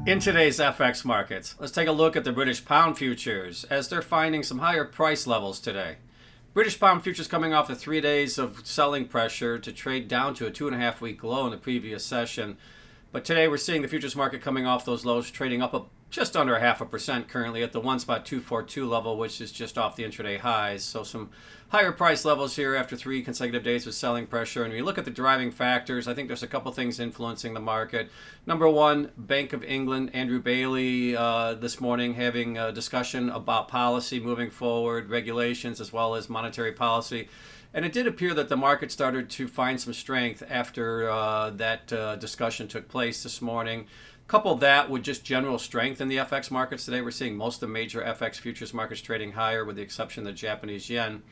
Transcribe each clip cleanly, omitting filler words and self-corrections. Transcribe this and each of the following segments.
In today's FX markets, let's take a look at the British pound futures as they're finding some higher price levels today. British pound futures coming off the 3 days of selling pressure to trade down to a 2.5-week low in the previous session. But today we're seeing the futures market coming off those lows, trading up just under 0.5% currently at the 1.242 level, which is just off the intraday highs. So some higher price levels here after 3 consecutive days of selling pressure. And when you look at the driving factors, I think there's a couple things influencing the market. Number one, Bank of England, Andrew Bailey this morning having a discussion about policy moving forward, regulations as well as monetary policy. And it did appear that the market started to find some strength after that discussion took place this morning. Couple that with just general strength in the FX markets today. We're seeing most of the major FX futures markets trading higher with the exception of the Japanese yen.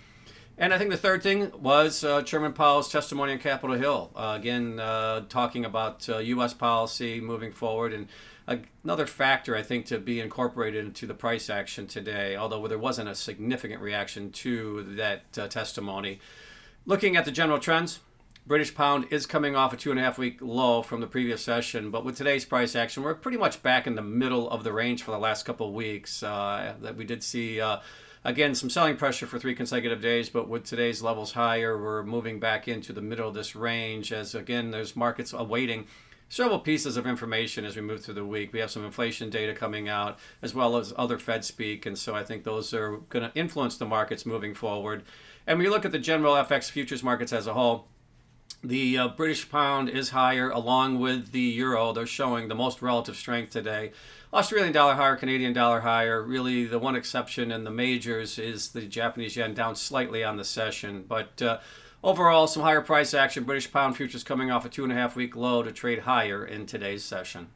And I think the third thing was Chairman Powell's testimony on Capitol Hill. Again, talking about U.S. policy moving forward. And another factor, I think, to be incorporated into the price action today, although there wasn't a significant reaction to that testimony. Looking at the general trends, British pound is coming off a 2.5-week low from the previous session, but with today's price action, we're pretty much back in the middle of the range for the last couple of weeks. That we did see, again, some selling pressure for 3 consecutive days, but with today's levels higher, we're moving back into the middle of this range as, again, there's markets awaiting several pieces of information as we move through the week. We have some inflation data coming out as well as other Fed speak, and so I think those are going to influence the markets moving forward. And when you look at the general FX futures markets as a whole, the British pound is higher along with the euro. They're showing the most relative strength today. Australian dollar higher, Canadian dollar higher. Really, the one exception in the majors is the Japanese yen down slightly on the session. But overall, some higher price action. British pound futures coming off a 2.5-week low to trade higher in today's session.